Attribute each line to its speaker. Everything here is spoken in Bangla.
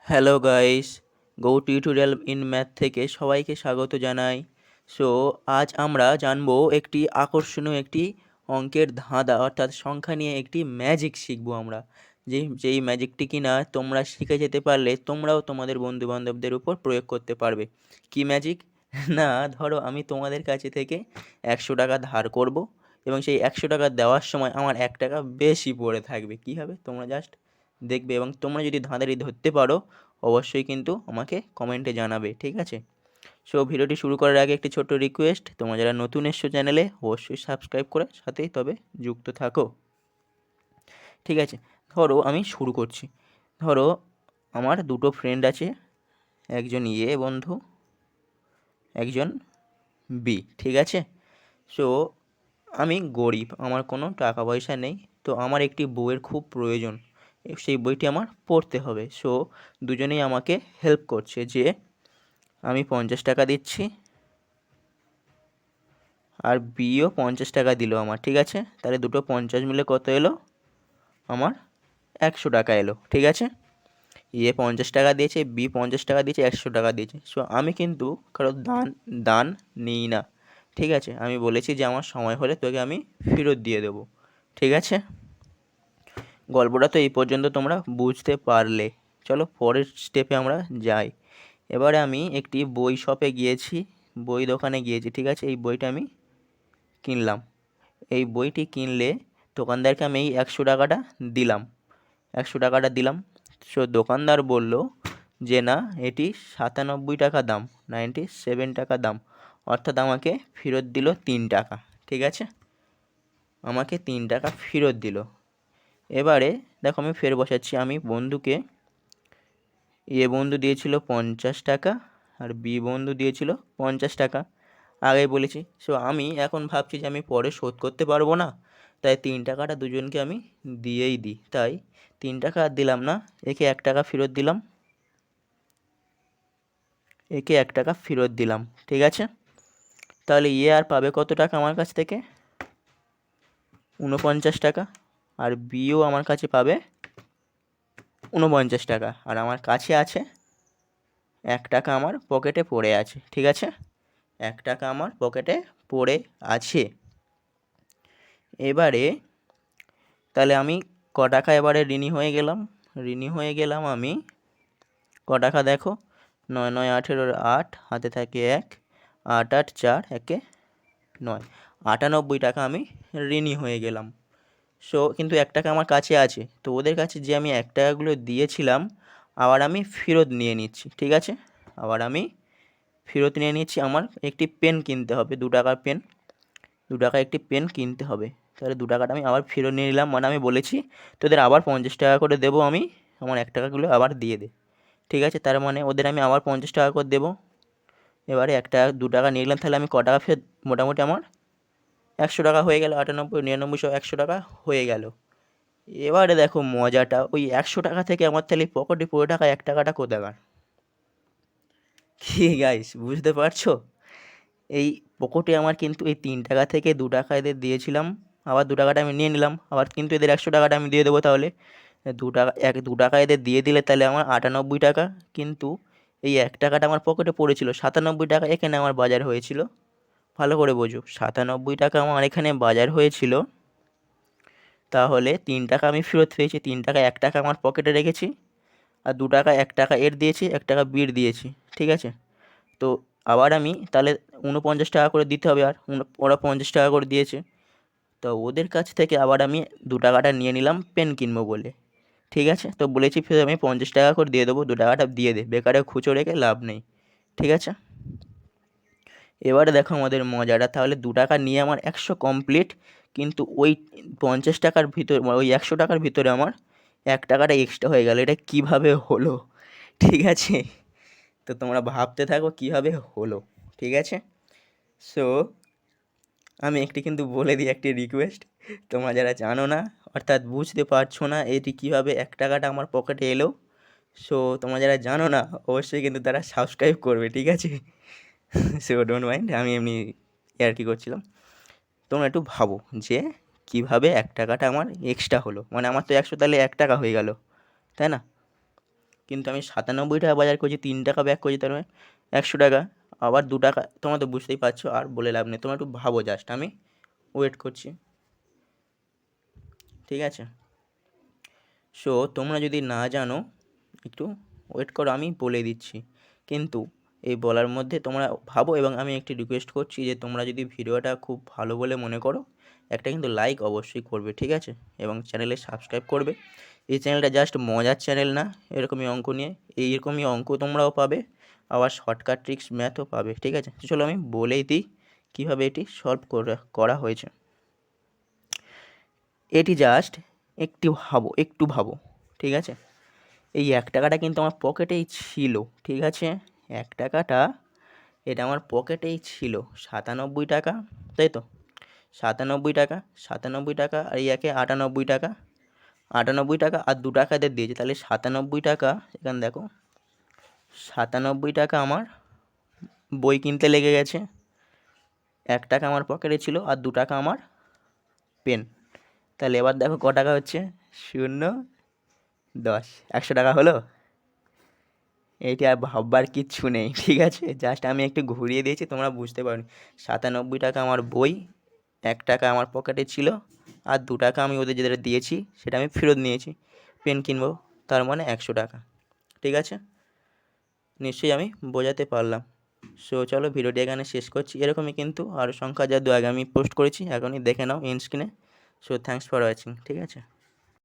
Speaker 1: Hello guys, go tutorial in math থেকে সবাইকে স্বাগত জানাই। সো আজ আমরা জানবো একটি আকর্ষণীয় একটি অঙ্কের ধাঁধা অর্থাৎ সংখ্যা নিয়ে একটি ম্যাজিক শিখবো আমরা। যেই ম্যাজিকটি কিনা তোমরা শিখে যেতে পারলে তোমরাও তোমাদের বন্ধু বান্ধবদের উপর প্রয়োগ করতে পারবে। কি ম্যাজিক? না, ধরো আমি তোমাদের কাছে থেকে 100 টাকা ধার করব এবং সেই 100 টাকা দেওয়ার সময় আমার 1 টাকা বেশি পড়ে থাকবে। কী হবে তোমরা জাস্ট দেখবে, এবং তোমরা যদি ধাঁধাটি ধরতে পারো অবশ্যই কিন্তু আমাকে কমেন্টে জানাবে, ঠিক আছে? সো ভিডিওটি শুরু করার আগে একটি ছোট্ট রিকোয়েস্ট, তোমরা যারা নতুন এসছো চ্যানেলে অবশ্যই সাবস্ক্রাইব করে সাথেই তবে যুক্ত থাকো, ঠিক আছে? ধরো আমি শুরু করছি। ধরো আমার দুটো ফ্রেন্ড আছে, একজন বন্ধু, একজন বি, ঠিক আছে? সো আমি গরিব, আমার কোনো টাকা পয়সা নেই, তো আমার একটি বইয়ের খুব প্রয়োজন, সেই বইটি আমার পড়তে হবে। সো দুজনেই আমাকে হেল্প করছে যে আমি 50 টাকা দিচ্ছি আর বিও 50 টাকা দিল আমার, ঠিক আছে? তাহলে দুটো 50 মিলে কত এলো? আমার 100 টাকা এলো, ঠিক আছে? 50 টাকা দিয়েছে, বি 50 টাকা দিয়েছে, 100 টাকা দিয়েছে। সো আমি কিন্তু কারো দান দান নিই না, ঠিক আছে? আমি বলেছি যে আমার সময় হলে তোকে আমি ফেরত দিয়ে দেবো, ঠিক আছে? গল্পটা তো এই পর্যন্ত তোমরা বুঝতে পারলে। চলো পরের স্টেপে আমরা যাই। এবারে আমি একটি বই শপে গিয়েছি, বই দোকানে গিয়েছি, ঠিক আছে? এই বইটা আমি কিনলাম। এই বইটি কিনলে দোকানদারকে আমি এই 100 টাকাটা দিলাম, 100 টাকাটা দিলাম। সো দোকানদার বলল যে না, এটি 97 টাকা দাম, 97 টাকা দাম, অর্থাৎ আমাকে ফেরত দিল 3 টাকা, ঠিক আছে? আমাকে 3 টাকা ফেরত দিল। এবারে দেখো আমি ফের বসাচ্ছি, আমি বন্ধুকে, বন্ধু দিয়েছিল 50 টাকা আর বি বন্ধু দিয়েছিল 50 টাকা, আগেই বলেছি। সো আমি এখন ভাবছি যে আমি পরে শোধ করতে পারবো না, তাই 3 টাকাটা দুজনকে আমি দিয়েই দিই। তাই 3 টাকা আর দিলাম না, একে 1 টাকা ফেরত দিলাম, একে 1 টাকা ফেরত দিলাম, ঠিক আছে? তাহলে আর পাবে কত টাকা আমার কাছ থেকে? 49 টাকা। আর বিও আমার কাছে পাবে 49 টাকা। আর আমার কাছে আছে 1 টাকা, আমার পকেটে পড়ে আছে, ঠিক আছে? 1 টাকা আমার পকেটে পড়ে আছে। এবারে তাহলে আমি ক টাকা এবারে ঋণী হয়ে গেলাম আমি ক টাকা দেখো, 9 9 18 8, হাতে থাকে 1, 8 8 4 একে 9, 98 টাকা আমি ঋণী হয়ে গেলাম। সো কিন্তু 1 টাকা আমার কাছে আছে, তো ওদের কাছে যে আমি 1 টাকাগুলো দিয়েছিলাম আবার আমি ফেরত নিয়ে নিচ্ছি, ঠিক আছে? আবার আমি ফেরত নিয়ে নিচ্ছি। আমার একটি পেন কিনতে হবে, 2 টাকার পেন, 2 টাকা একটি পেন কিনতে হবে। তাহলে 2 টাকাটা আমি আবার ফেরত নিয়ে নিলাম, মানে আমি বলেছি তোদের আবার 50 টাকা করে দেবো আমি, আমার 1 টাকাগুলো আবার দিয়ে দে, ঠিক আছে? তার মানে ওদের আমি আবার 50 টাকা করে দেবো। এবারে 1 টাকা 2 টাকা নিয়ে নিলাম, তাহলে আমি ক টাকা ফের মোটামুটি আমার 100 টাকা হয়ে গেল, 98 99 সব 100 টাকা হয়ে গেল। এবারে দেখো মজাটা, ওই 100 টাকা থেকে আমার তাহলে পকেটে পুরো টাকা 1 টাকাটা কোথাকার? কি গাইস, বুঝতে পারছো? এই পকেটে আমার কিন্তু এই 3 টাকা থেকে 2 টাকা এদের দিয়েছিলাম, আবার 2 টাকাটা আমি নিয়ে নিলাম, আবার কিন্তু এদের 100 টাকাটা আমি দিয়ে দেবো। তাহলে 2 টাকা 2 টাকা এদের দিয়ে দিলে তাহলে আমার 98 টাকা, কিন্তু এই 1 টাকাটা আমার পকেটে পড়েছিল 97 টাকা, এখানে আমার বাজার হয়েছিল। ভালো করে বোঝো, 97 টাকা আমার এখানে বাজার হয়েছিল। তাহলে 3 টাকা আমি ফেরত পেয়েছি, 3 টাকা 1 টাকা আমার পকেটে রেখেছি, আর 2 টাকা 1 টাকা এর দিয়েছি, 1 টাকা বির দিয়েছি, ঠিক আছে? তো আবার আমি তাহলে 49 টাকা করে দিতে হবে, আর ওরা 50 টাকা করে দিয়েছে, তো ওদের কাছ থেকে আবার আমি 2 টাকাটা নিয়ে নিলাম পেন কিনবো বলে, ঠিক আছে? তো বলেছি ফের আমি 50 টাকা করে দিয়ে দেবো, 2 টাকাটা দিয়ে দে, বেকারে খুচরো রেখে লাভ নেই, ঠিক আছে? এবারে দেখো আমাদের মজাটা, তাহলে 2 টাকা নিয়ে আমার 100 কমপ্লিট, কিন্তু ওই 50 টাকার ভিতর, ওই 100 টাকার ভিতরে আমার 1 টাকাটা এক্সট্রা হয়ে গেল। এটা কিভাবে হলো, ঠিক আছে? তো তোমরা ভাবতে থাকো কিভাবে হলো, ঠিক আছে? সো আমি একটি কিন্তু বলে দিই, একটি রিকোয়েস্ট, তোমরা যারা জানো না অর্থাৎ বুঝতে পারছো না এটি কীভাবে 1 টাকাটা আমার পকেটে এলো, সো তোমরা যারা জানো না অবশ্যই কিন্তু তারা সাবস্ক্রাইব করবে, ঠিক আছে? সো ডোন্ট মাইন্ড, আমি এমনি ইয়ার্কি করছিলাম। তোমরা একটু ভাবো যে কীভাবে 1 টাকাটা আমার এক্সট্রা হলো, মানে আমার তো 100, তাহলে 1 টাকা হয়ে গেল, তাই না? কিন্তু আমি 97 টাকা বাজার করছি, 3 টাকা ব্যাক করছি, তার মানে 100 টাকা। আবার 2 টাকা, তোমরা তো বুঝতেই পারছো, আর বলে লাভ নেই, তোমরা একটু ভাবো, জাস্ট আমি ওয়েট করছি, ঠিক আছে? সো তোমরা যদি না জানো, একটু ওয়েট করো, আমি বলে দিচ্ছি। কিন্তু এই বলার মধ্যে তোমরা ভাবো, এবং আমি একটি রিকোয়েস্ট করছি যে তোমরা যদি ভিডিওটা খুব ভালো বলে মনে করো, একটা কিন্তু লাইক অবশ্যই করবে, ঠিক আছে? এবং চ্যানেলে সাবস্ক্রাইব করবে। এই চ্যানেলটা জাস্ট মজার চ্যানেল না, এরকমই অঙ্ক নিয়ে, এইরকমই অঙ্ক তোমরাও পাবে, আবার শর্টকাট ট্রিক্স ম্যাথও পাবে, ঠিক আছে? তো চলো আমি বলেই দিই কীভাবে এটি সলভ করা হয়েছে। এটি জাস্ট একটু ভাবো, ঠিক আছে? এই 1 টাকাটা কিন্তু আমার পকেটেই ছিল, ঠিক আছে? 1 টাকাটা এটা আমার পকেটেই ছিল। 97 টাকা, তাই তো? 97 টাকা, 97 টাকা, আর এই একে 98 টাকা, 98 টাকা, আর 2 টাকা এদের দিয়েছে, তাহলে 97 টাকা। এখানে দেখো, 97 টাকা আমার বই কিনতে লেগে গেছে, 1 টাকা আমার পকেটে ছিল, আর 2 টাকা আমার পেন। তাহলে এবার দেখো ক টাকা হচ্ছে, 0, 10, 100 টাকা হলো। এইটি আর ভাববার কিচ্ছু নেই, ঠিক আছে? জাস্ট আমি একটু ঘুরিয়ে দিয়েছি, তোমরা বুঝতে পারোনি। 97 টাকা আমার বই, 1 টাকা আমার পকেটে ছিল, আর 2 টাকা আমি ওদের যেটা দিয়েছি সেটা আমি ফেরত নিয়েছি, পেন কিনবো, তার মানে 100 টাকা, ঠিক আছে? নিশ্চয়ই আমি বোঝাতে পারলাম। সো চলো ভিডিওটি এখানে শেষ করছি। এরকমই কিন্তু আরও সংখ্যা যা আগে আমি পোস্ট করেছি, এখনই দেখে নাও ইন স্ক্রিনে। সো থ্যাঙ্কস ফর ওয়াচিং, ঠিক আছে?